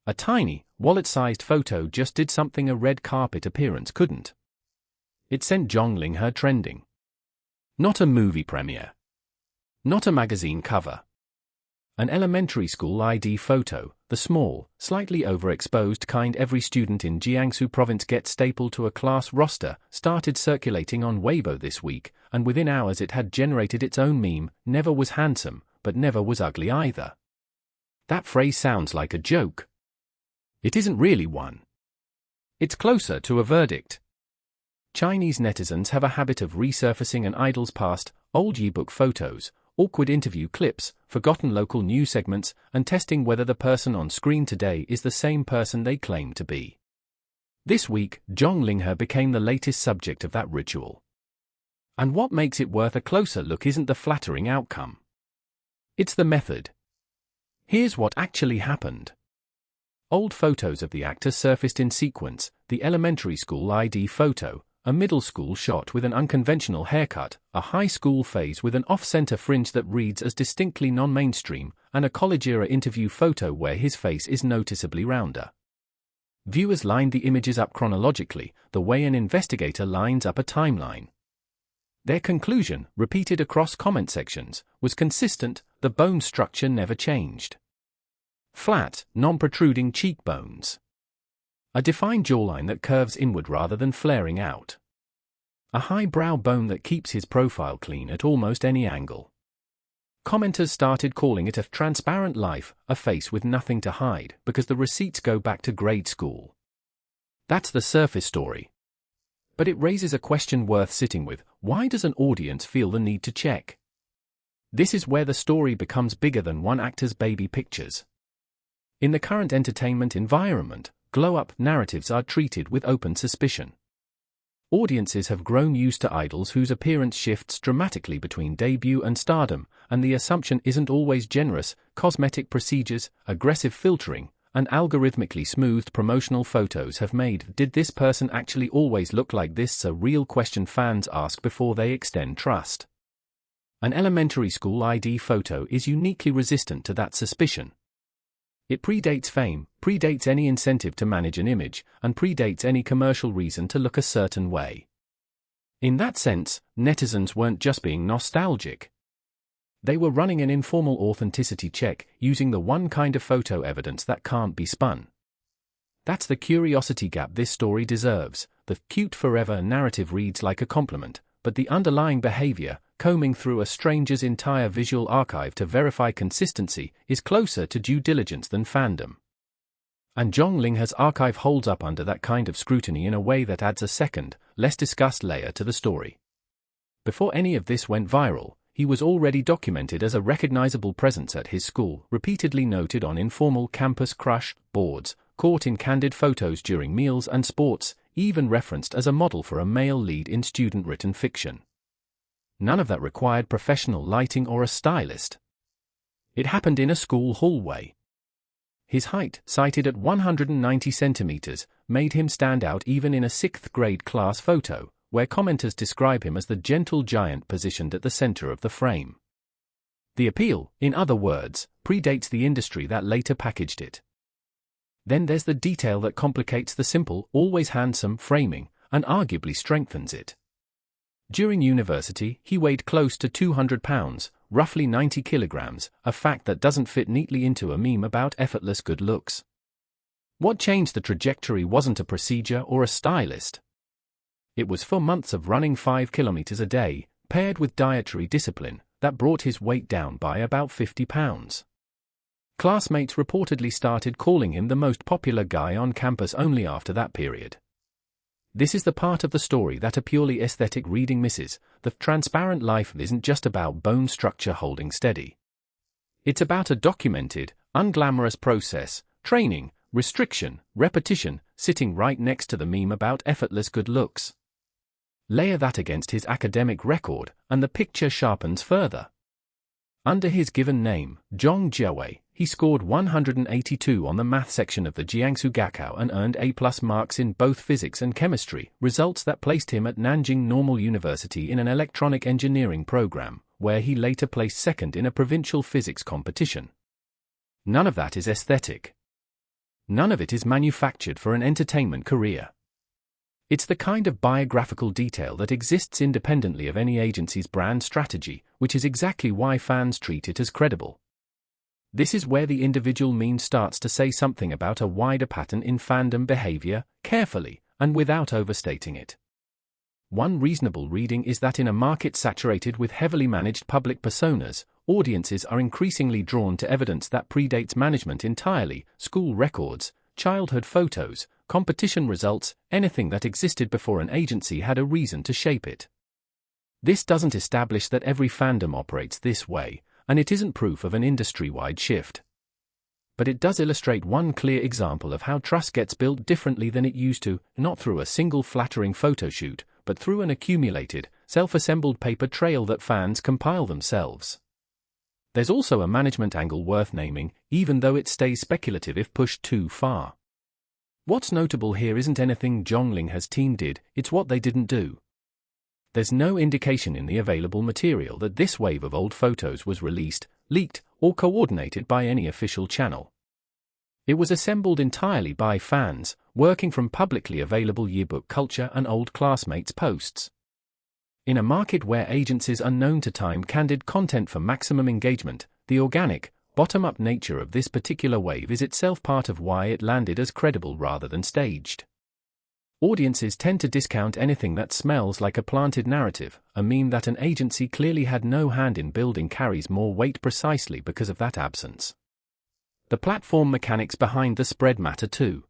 A tiny, wallet-sized photo just did something a red carpet appearance couldn't. It sent Zhang Linghe trending. Not a movie premiere. Not a magazine cover. An elementary school ID photo, the small, slightly overexposed kind every student in Jiangsu province gets stapled to a class roster, started circulating on Weibo this week, and within hours it had generated its own meme, never was handsome, but never was ugly either. That phrase sounds like a joke. It isn't really one. It's closer to a verdict. Chinese netizens have a habit of resurfacing an idol's past, old yearbook photos, awkward interview clips, forgotten local news segments, and testing whether the person on screen today is the same person they claim to be. This week, Zhang Linghe became the latest subject of that ritual. And what makes it worth a closer look isn't the flattering outcome. It's the method. Here's what actually happened. Old photos of the actor surfaced in sequence: the elementary school ID photo, a middle school shot with an unconventional haircut, a high school phase with an off-center fringe that reads as distinctly non-mainstream, and a college-era interview photo where his face is noticeably rounder. Viewers lined the images up chronologically, the way an investigator lines up a timeline. Their conclusion, repeated across comment sections, was consistent: the bone structure never changed. Flat, non-protruding cheekbones. A defined jawline that curves inward rather than flaring out. A high brow bone that keeps his profile clean at almost any angle. Commenters started calling it a transparent life, a face with nothing to hide, because the receipts go back to grade school. That's the surface story. But it raises a question worth sitting with: why does an audience feel the need to check? This is where the story becomes bigger than one actor's baby pictures. In the current entertainment environment, glow-up narratives are treated with open suspicion. Audiences have grown used to idols whose appearance shifts dramatically between debut and stardom, and the assumption isn't always generous: cosmetic procedures, aggressive filtering, and algorithmically smoothed promotional photos have made "did this person actually always look like this?" a real question fans ask before they extend trust. An elementary school ID photo is uniquely resistant to that suspicion. It predates fame, predates any incentive to manage an image, and predates any commercial reason to look a certain way. In that sense, netizens weren't just being nostalgic. They were running an informal authenticity check, using the one kind of photo evidence that can't be spun. That's the curiosity gap this story deserves. The "cute forever" narrative reads like a compliment, but the underlying behavior, combing through a stranger's entire visual archive to verify consistency, is closer to due diligence than fandom. And Zhang Linghe's archive holds up under that kind of scrutiny in a way that adds a second, less discussed layer to the story. Before any of this went viral, he was already documented as a recognizable presence at his school, repeatedly noted on informal campus crush boards, caught in candid photos during meals and sports, even referenced as a model for a male lead in student-written fiction. None of that required professional lighting or a stylist. It happened in a school hallway. His height, cited at 190 centimeters, made him stand out even in a 6th grade class photo, where commenters describe him as the gentle giant positioned at the center of the frame. The appeal, in other words, predates the industry that later packaged it. Then there's the detail that complicates the simple, always handsome framing, and arguably strengthens it. During university, he weighed close to 200 pounds, roughly 90 kilograms, a fact that doesn't fit neatly into a meme about effortless good looks. What changed the trajectory wasn't a procedure or a stylist. It was 4 months of running 5 kilometers a day, paired with dietary discipline, that brought his weight down by about 50 pounds. Classmates reportedly started calling him the most popular guy on campus only after that period. This is the part of the story that a purely aesthetic reading misses. The transparent life isn't just about bone structure holding steady. It's about a documented, unglamorous process, training, restriction, repetition, sitting right next to the meme about effortless good looks. Layer that against his academic record, and the picture sharpens further. Under his given name, Zhang Jiawei, he scored 182 on the math section of the Jiangsu Gaokao and earned A+ marks in both physics and chemistry, results that placed him at Nanjing Normal University in an electronic engineering program, where he later placed second in a provincial physics competition. None of that is aesthetic. None of it is manufactured for an entertainment career. It's the kind of biographical detail that exists independently of any agency's brand strategy, which is exactly why fans treat it as credible. This is where the individual meme starts to say something about a wider pattern in fandom behavior, carefully, and without overstating it. One reasonable reading is that in a market saturated with heavily managed public personas, audiences are increasingly drawn to evidence that predates management entirely: school records, childhood photos, competition results, anything that existed before an agency had a reason to shape it. This doesn't establish that every fandom operates this way, and it isn't proof of an industry-wide shift. But it does illustrate one clear example of how trust gets built differently than it used to, not through a single flattering photoshoot, but through an accumulated, self-assembled paper trail that fans compile themselves. There's also a management angle worth naming, even though it stays speculative if pushed too far. What's notable here isn't anything Zhang Linghe's team did, it's what they didn't do. There's no indication in the available material that this wave of old photos was released, leaked, or coordinated by any official channel. It was assembled entirely by fans, working from publicly available yearbook culture and old classmates' posts. In a market where agencies are known to time candid content for maximum engagement, the organic, bottom-up nature of this particular wave is itself part of why it landed as credible rather than staged. Audiences tend to discount anything that smells like a planted narrative. A meme that an agency clearly had no hand in building carries more weight precisely because of that absence. The platform mechanics behind the spread matter too.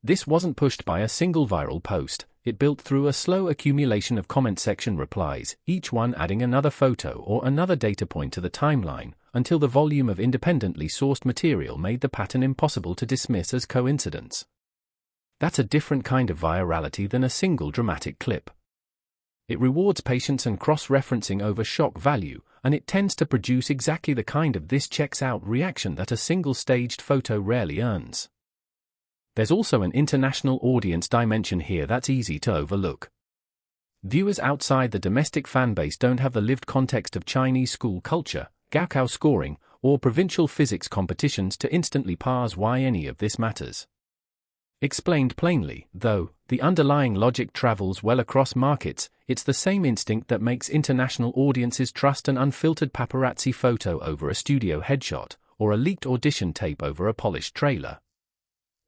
This wasn't pushed by a single viral post, it built through a slow accumulation of comment section replies, each one adding another photo or another data point to the timeline, until the volume of independently sourced material made the pattern impossible to dismiss as coincidence. That's a different kind of virality than a single dramatic clip. It rewards patience and cross-referencing over shock value, and it tends to produce exactly the kind of "this checks out" reaction that a single staged photo rarely earns. There's also an international audience dimension here that's easy to overlook. Viewers outside the domestic fanbase don't have the lived context of Chinese school culture, Gaokao scoring, or provincial physics competitions to instantly parse why any of this matters. Explained plainly, though, the underlying logic travels well across markets. It's the same instinct that makes international audiences trust an unfiltered paparazzi photo over a studio headshot, or a leaked audition tape over a polished trailer.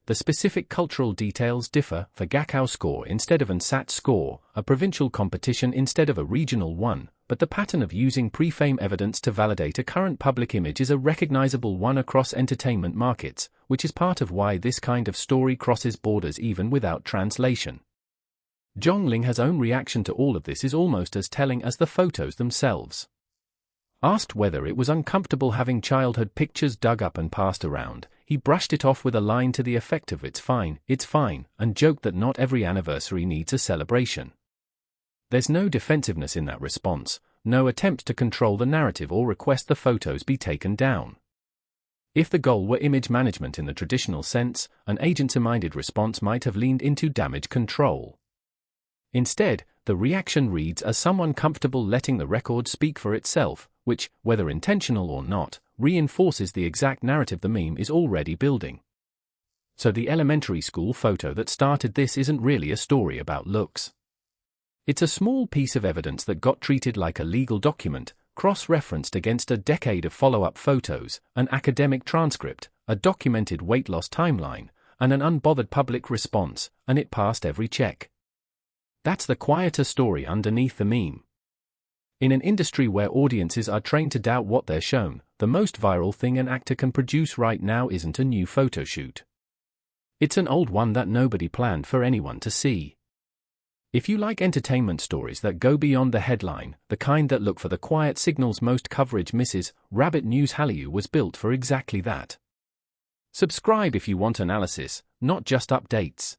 The specific cultural details differ: for Gaokao score instead of an SAT score, a provincial competition instead of a regional one, but the pattern of using pre-fame evidence to validate a current public image is a recognizable one across entertainment markets, which is part of why this kind of story crosses borders even without translation. Zhang Linghe's own reaction to all of this is almost as telling as the photos themselves. Asked whether it was uncomfortable having childhood pictures dug up and passed around, he brushed it off with a line to the effect of it's fine, and joked that not every anniversary needs a celebration. There's no defensiveness in that response, no attempt to control the narrative or request the photos be taken down. If the goal were image management in the traditional sense, an agency-minded response might have leaned into damage control. Instead, the reaction reads as someone comfortable letting the record speak for itself, which, whether intentional or not, reinforces the exact narrative the meme is already building. So the elementary school photo that started this isn't really a story about looks. It's a small piece of evidence that got treated like a legal document, cross-referenced against a decade of follow-up photos, an academic transcript, a documented weight loss timeline, and an unbothered public response, and it passed every check. That's the quieter story underneath the meme. In an industry where audiences are trained to doubt what they're shown, the most viral thing an actor can produce right now isn't a new photoshoot. It's an old one that nobody planned for anyone to see. If you like entertainment stories that go beyond the headline, the kind that look for the quiet signals most coverage misses, Rabbit News Hallyu was built for exactly that. Subscribe if you want analysis, not just updates.